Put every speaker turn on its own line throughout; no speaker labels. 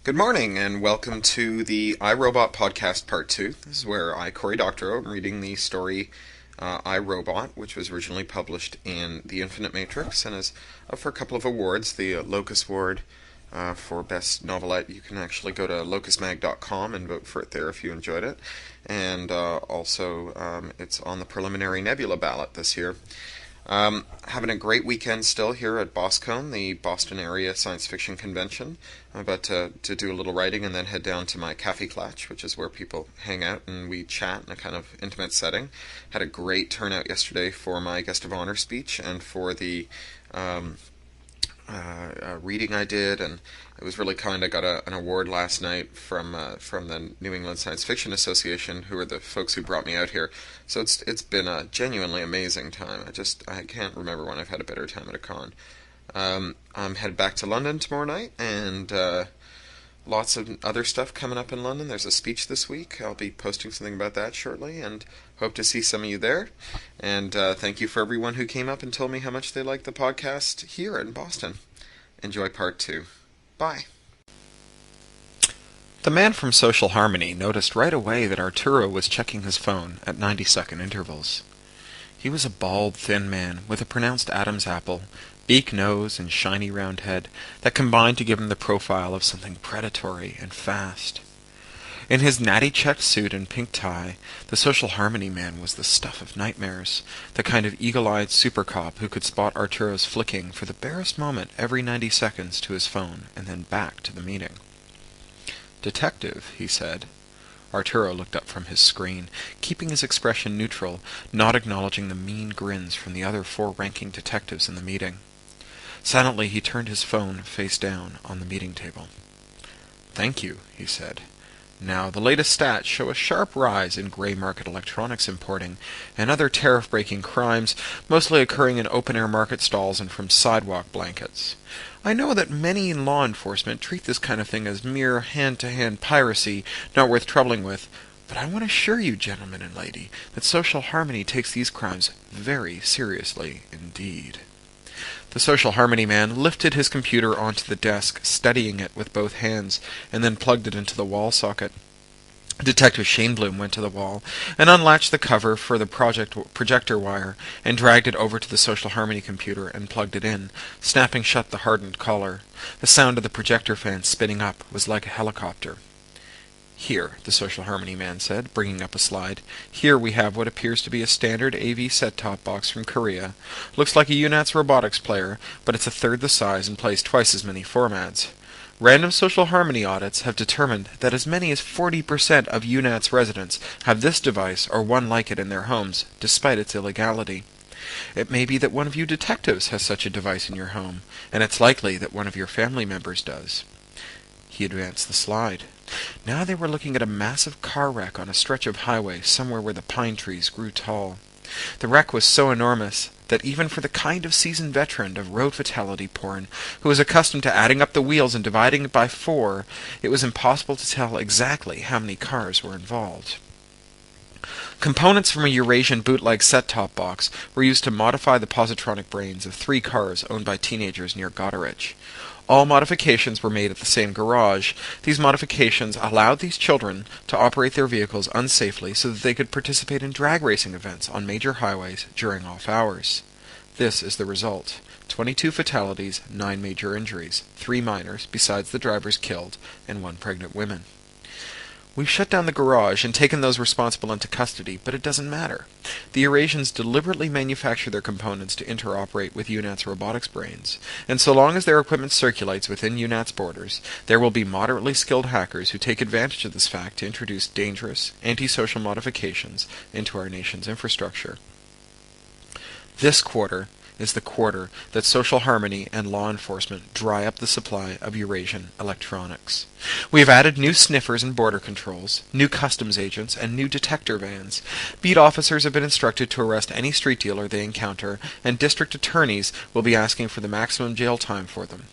Good morning, and welcome to the iRobot podcast part 2. This is where I, Cory Doctorow, am reading the story iRobot, which was originally published in The Infinite Matrix and is up for a couple of awards. The Locus Award for Best Novelette. You can actually go to locusmag.com and vote for it there if you enjoyed it. And also, it's on the preliminary Nebula ballot this year. Having a great weekend still here at BosCon, the Boston area science fiction convention. I'm about to do a little writing and then head down to my Cafe Clutch, which is where people hang out and we chat in a kind of intimate setting. Had a great turnout yesterday for my guest of honor speech and for the reading I did, and it was really kind. I got an award last night from the New England Science Fiction Association, who are the folks who brought me out here. So it's been a genuinely amazing time. I can't remember when I've had a better time at a con. I'm headed back to London tomorrow night, and lots of other stuff coming up in London. There's a speech this week. I'll be posting something about that shortly, and hope to see some of you there. And thank you for everyone who came up and told me how much they liked the podcast here in Boston. Enjoy part 2. Bye. The man from Social Harmony noticed right away that Arturo was checking his phone at 90-second intervals. He was a bald, thin man with a pronounced Adam's apple, beak nose, and shiny round head that combined to give him the profile of something predatory and fast. In his natty-checked suit and pink tie, the Social Harmony man was the stuff of nightmares, the kind of eagle-eyed super cop who could spot Arturo's flicking for the barest moment every 90 seconds to his phone and then back to the meeting. "Detective," he said. Arturo looked up from his screen, keeping his expression neutral, not acknowledging the mean grins from the other 4 ranking detectives in the meeting. Silently he turned his phone face down on the meeting table. "Thank you," he said. "Now, the latest stats show a sharp rise in gray market electronics importing and other tariff-breaking crimes, mostly occurring in open-air market stalls and from sidewalk blankets. I know that many in law enforcement treat this kind of thing as mere hand-to-hand piracy, not worth troubling with, but I want to assure you, gentlemen and lady, that Social Harmony takes these crimes very seriously indeed." The Social Harmony man lifted his computer onto the desk, steadying it with both hands, and then plugged it into the wall socket. Detective Shainbloom went to the wall and unlatched the cover for the projector wire and dragged it over to the Social Harmony computer and plugged it in, snapping shut the hardened collar. The sound of the projector fan spinning up was like a helicopter. "Here," the Social Harmony man said, bringing up a slide. "Here we have what appears to be a standard AV set-top box from Korea. Looks like a UNATS robotics player, but it's a third the size and plays twice as many formats. Random Social Harmony audits have determined that as many as 40% of UNATS residents have this device or one like it in their homes, despite its illegality. It may be that one of you detectives has such a device in your home, and it's likely that one of your family members does." He advanced the slide. Now they were looking at a massive car wreck on a stretch of highway somewhere where the pine trees grew tall. The wreck was so enormous that even for the kind of seasoned veteran of road fatality porn who was accustomed to adding up the wheels and dividing it by 4, it was impossible to tell exactly how many cars were involved. Components from a Eurasian bootleg set-top box were used to modify the positronic brains of 3 cars owned by teenagers near Goderich. All modifications were made at the same garage. These modifications allowed these children to operate their vehicles unsafely so that they could participate in drag racing events on major highways during off hours. This is the result. 22 fatalities, 9 major injuries, 3 minors, besides the drivers killed, and 1 pregnant woman. We've shut down the garage and taken those responsible into custody, but it doesn't matter. The Eurasians deliberately manufacture their components to interoperate with UNATS robotics brains, and so long as their equipment circulates within UNATS borders, there will be moderately skilled hackers who take advantage of this fact to introduce dangerous, antisocial modifications into our nation's infrastructure. This quarter is the quarter that Social Harmony and law enforcement dry up the supply of Eurasian electronics. We have added new sniffers and border controls, new customs agents, and new detector vans. Beat officers have been instructed to arrest any street dealer they encounter, and district attorneys will be asking for the maximum jail time for them.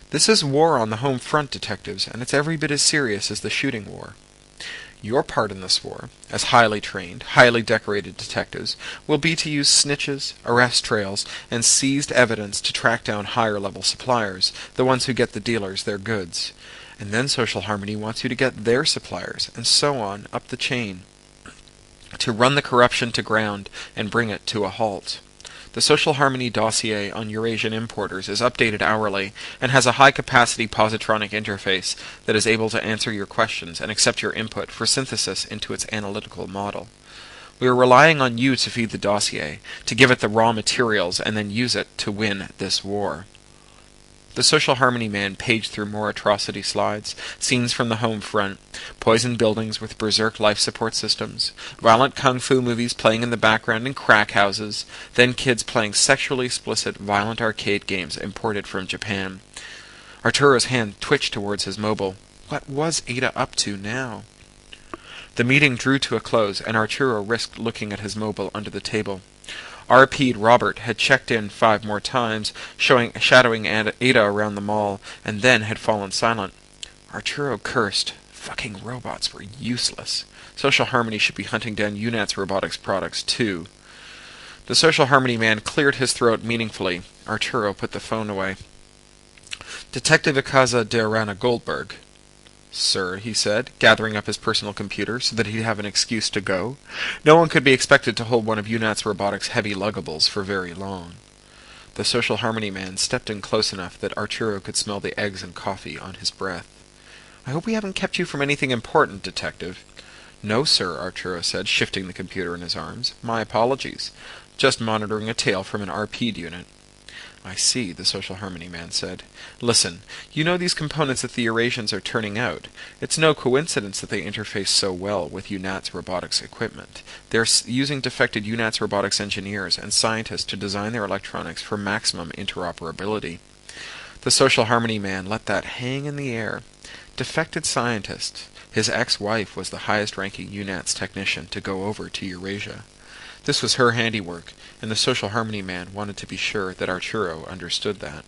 This is war on the home front, detectives, and it's every bit as serious as the shooting war. Your part in this war, as highly trained, highly decorated detectives, will be to use snitches, arrest trails, and seized evidence to track down higher-level suppliers, the ones who get the dealers their goods. And then Social Harmony wants you to get their suppliers, and so on, up the chain, to run the corruption to ground and bring it to a halt. The Social Harmony dossier on Eurasian importers is updated hourly and has a high-capacity positronic interface that is able to answer your questions and accept your input for synthesis into its analytical model. We are relying on you to feed the dossier, to give it the raw materials, and then use it to win this war. The Social Harmony man paged through more atrocity slides, scenes from the home front, poisoned buildings with berserk life support systems, violent kung fu movies playing in the background in crack houses, then kids playing sexually explicit, violent arcade games imported from Japan. Arturo's hand twitched towards his mobile. What was Ada up to now? The meeting drew to a close, and Arturo risked looking at his mobile under the table. RP'd Robert had checked in 5 more times, shadowing Ada around the mall, and then had fallen silent. Arturo cursed. Fucking robots were useless. Social Harmony should be hunting down UNAT's robotics products, too. The Social Harmony man cleared his throat meaningfully. Arturo put the phone away. Detective Ikaza de Arana Goldberg. Sir, he said, gathering up his personal computer so that he'd have an excuse to go. No one could be expected to hold one of UNAT's robotics' heavy luggables for very long. The Social Harmony man stepped in close enough that Arturo could smell the eggs and coffee on his breath. I hope we haven't kept you from anything important, Detective. No, sir, Arturo said, shifting the computer in his arms. My apologies. Just monitoring a tale from an RP'd unit. I see, the Social Harmony man said. Listen, you know these components that the Eurasians are turning out. It's no coincidence that they interface so well with UNAT's robotics equipment. They're using defected UNAT's robotics engineers and scientists to design their electronics for maximum interoperability. The Social Harmony man let that hang in the air. Defected scientist. His ex-wife was the highest-ranking UNAT's technician to go over to Eurasia. This was her handiwork, and the Social Harmony man wanted to be sure that Arturo understood that.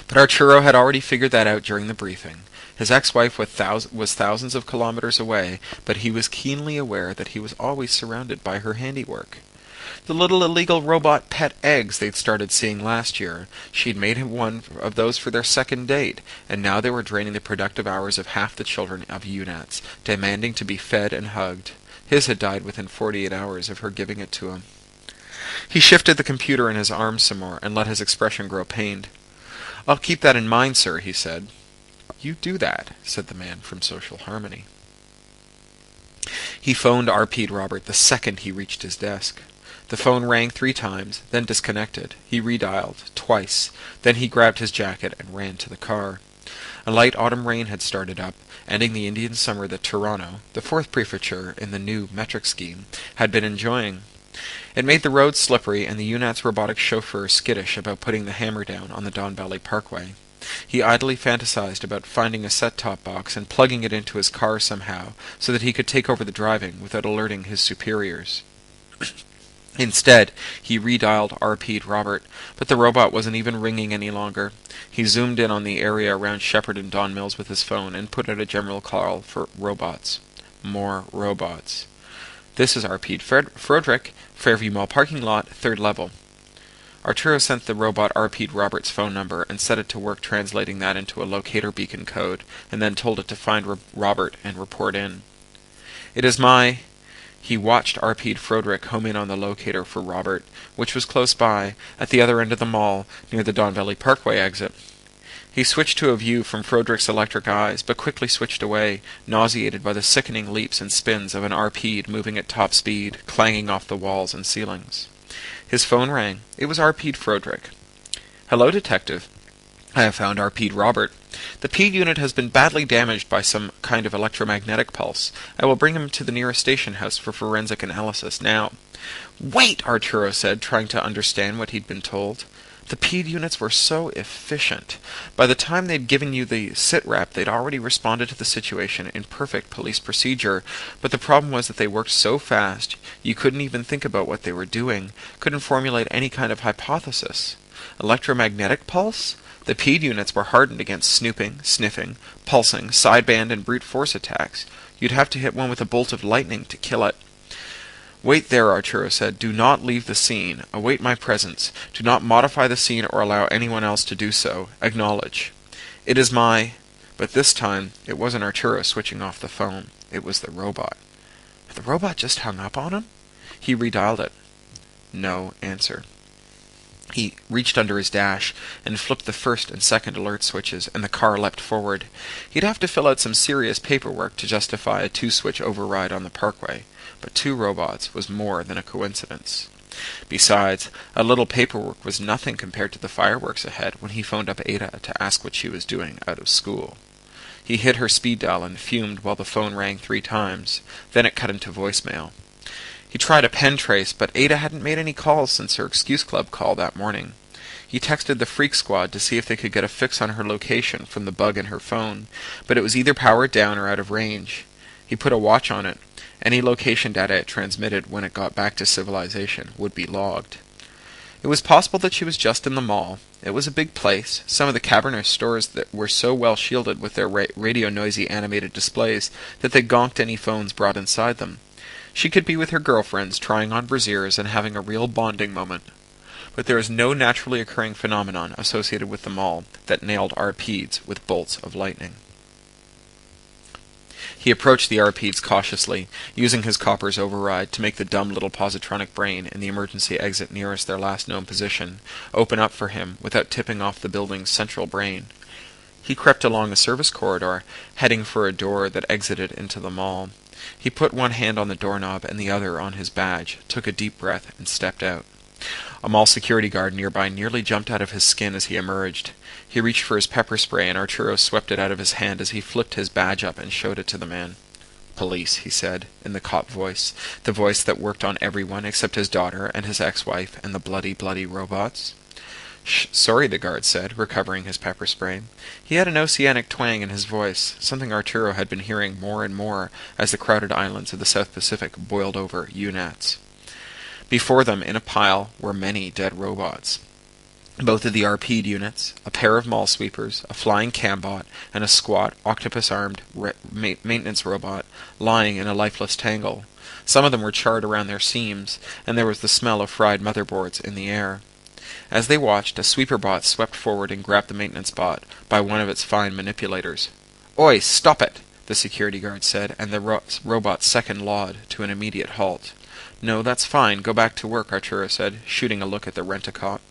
But Arturo had already figured that out during the briefing. His ex-wife was thousands of kilometers away, but he was keenly aware that he was always surrounded by her handiwork. The little illegal robot pet eggs they'd started seeing last year, she'd made him one of those for their second date, and now they were draining the productive hours of half the children of UNATs, demanding to be fed and hugged. His had died within 48 hours of her giving it to him. He shifted the computer in his arms some more and let his expression grow pained. I'll keep that in mind, sir, he said. You do that, said the man from Social Harmony. He phoned RP'd Robert the second he reached his desk. The phone rang 3 times, then disconnected. He redialed, twice. Then he grabbed his jacket and ran to the car. A light autumn rain had started up, ending the Indian summer that Toronto, the 4th prefecture in the new metric scheme, had been enjoying. It made the roads slippery and the UNAT's robotic chauffeur skittish about putting the hammer down on the Don Valley Parkway. He idly fantasized about finding a set-top box and plugging it into his car somehow so that he could take over the driving without alerting his superiors. Instead, he redialed RP'd Robert, but the robot wasn't even ringing any longer. He zoomed in on the area around Shepherd and Don Mills with his phone and put out a general call for robots. More robots. This is RP'd Frederick, Fairview Mall parking lot, 3rd level. Arturo sent the robot RP'd Robert's phone number and set it to work translating that into a locator beacon code, and then told it to find Robert and report in. It is my... He watched RP'd Frederick home in on the locator for Robert, which was close by, at the other end of the mall, near the Don Valley Parkway exit. He switched to a view from Frederick's electric eyes, but quickly switched away, nauseated by the sickening leaps and spins of an RP'd moving at top speed, clanging off the walls and ceilings. His phone rang. It was RP'd Frederick. Hello, Detective. I have found RP'd Robert. The P unit has been badly damaged by some kind of electromagnetic pulse. I will bring him to the nearest station house for forensic analysis now. Wait, Arturo said, trying to understand what he'd been told. The P units were so efficient. By the time they'd given you the sit-rep, they'd already responded to the situation in perfect police procedure, but the problem was that they worked so fast, you couldn't even think about what they were doing, couldn't formulate any kind of hypothesis. Electromagnetic pulse? The P units were hardened against snooping, sniffing, pulsing, sideband, and brute force attacks. You'd have to hit one with a bolt of lightning to kill it. Wait there, Arturo said. Do not leave the scene. Await my presence. Do not modify the scene or allow anyone else to do so. Acknowledge. It is my... But this time, it wasn't Arturo switching off the phone. It was the robot. Had the robot just hung up on him? He redialed it. No answer. He reached under his dash and flipped the first and second alert switches, and the car leapt forward. He'd have to fill out some serious paperwork to justify a two-switch override on the parkway, but 2 robots was more than a coincidence. Besides, a little paperwork was nothing compared to the fireworks ahead when he phoned up Ada to ask what she was doing out of school. He hit her speed dial and fumed while the phone rang 3 times. Then it cut into voicemail. He tried a pen trace, but Ada hadn't made any calls since her Excuse Club call that morning. He texted the Freak Squad to see if they could get a fix on her location from the bug in her phone, but it was either powered down or out of range. He put a watch on it. Any location data it transmitted when it got back to civilization would be logged. It was possible that she was just in the mall. It was a big place. Some of the cavernous stores that were so well shielded with their radio-noisy animated displays that they gonked any phones brought inside them. She could be with her girlfriends, trying on brasiers and having a real bonding moment. But there is no naturally occurring phenomenon associated with the mall that nailed RPs with bolts of lightning. He approached the RPs cautiously, using his copper's override to make the dumb little positronic brain in the emergency exit nearest their last known position open up for him without tipping off the building's central brain. He crept along a service corridor, heading for a door that exited into the mall. He put one hand on the doorknob and the other on his badge, took a deep breath, and stepped out. A mall security guard nearby nearly jumped out of his skin as he emerged. He reached for his pepper spray, and Arturo swept it out of his hand as he flipped his badge up and showed it to the man. "Police," he said, in the cop voice, the voice that worked on everyone except his daughter and his ex-wife and the bloody robots. Sorry, the guard said, recovering his pepper spray. He had an oceanic twang in his voice, something Arturo had been hearing more and more as the crowded islands of the South Pacific boiled over UNATs. Before them, in a pile, were many dead robots. Both of the RP'd units, a pair of mall sweepers, a flying cambot, and a squat, octopus-armed maintenance robot lying in a lifeless tangle. Some of them were charred around their seams, and there was the smell of fried motherboards in the air. As they watched, a sweeper bot swept forward and grabbed the maintenance bot by one of its fine manipulators. "Oi, stop it!" the security guard said, and the robot second-lawed to an immediate halt. "No, that's fine. Go back to work," Arturo said, shooting a look at the rent-a-cop.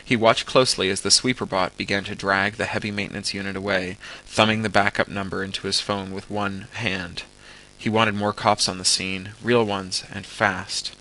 He watched closely as the sweeper bot began to drag the heavy maintenance unit away, thumbing the backup number into his phone with one hand. He wanted more cops on the scene, real ones, and fast.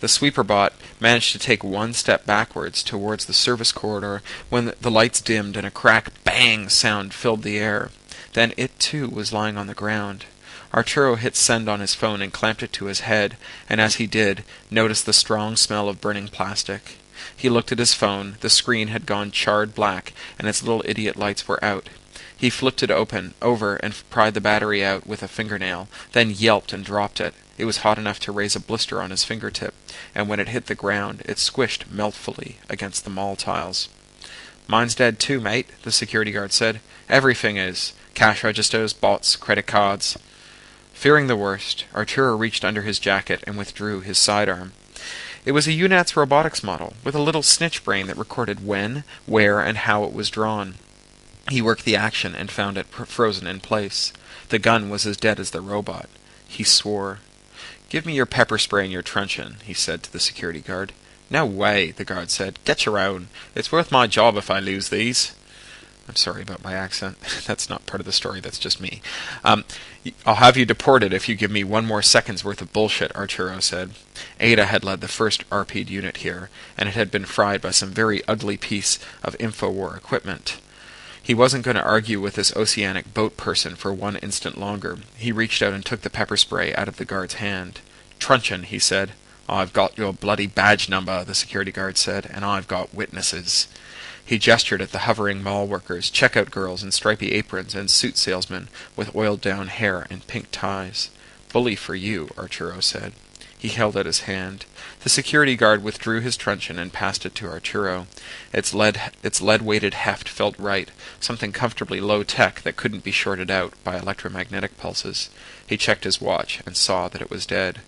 The sweeper bot managed to take one step backwards towards the service corridor when the lights dimmed and a crack bang sound filled the air. Then it too was lying on the ground. Arturo hit send on his phone and clamped it to his head, and as he did, noticed the strong smell of burning plastic. He looked at his phone. The screen had gone charred black, and its little idiot lights were out. He flipped it over and pried the battery out with a fingernail, then yelped and dropped it. It was hot enough to raise a blister on his fingertip, and when it hit the ground, it squished meltfully against the mall tiles. "Mine's dead too, mate," the security guard said. "Everything is. Cash registers, bots, credit cards." Fearing the worst, Arturo reached under his jacket and withdrew his sidearm. It was a UNAT's robotics model, with a little snitch brain that recorded when, where, and how it was drawn. He worked the action and found it frozen in place. The gun was as dead as the robot. He swore. "Give me your pepper spray and your truncheon," he said to the security guard. "No way," the guard said. "Get your own. It's worth my job if I lose these." I'm sorry about my accent. That's not part of the story, that's just me. "I'll have you deported if you give me one more second's worth of bullshit," Arturo said. Ada had led the first RP'd unit here, and it had been fried by some very ugly piece of InfoWar equipment. He wasn't going to argue with this oceanic boat person for one instant longer. He reached out and took the pepper spray out of the guard's hand. "Truncheon," he said. "I've got your bloody badge number," the security guard said, "and I've got witnesses." He gestured at the hovering mall workers, checkout girls in stripy aprons, and suit salesmen with oiled-down hair and pink ties. "Bully for you," Arturo said. He held out his hand. The security guard withdrew his truncheon and passed it to Arturo. Its lead-weighted heft felt right, something comfortably low-tech that couldn't be shorted out by electromagnetic pulses. He checked his watch and saw that it was dead.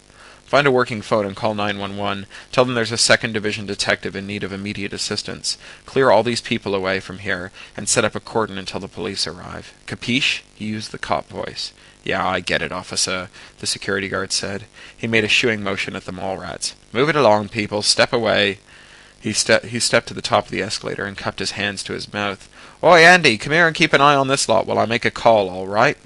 Find a working phone and call 911. Tell them there's a 2nd Division detective in need of immediate assistance. Clear all these people away from here, and set up a cordon until the police arrive. Capiche?" He used the cop voice. "Yeah, I get it, officer," the security guard said. He made a shooing motion at the mall rats. "Move it along, people. Step away." He stepped to the top of the escalator and cupped his hands to his mouth. "Oi, Andy, come here and keep an eye on this lot while I make a call, all right?"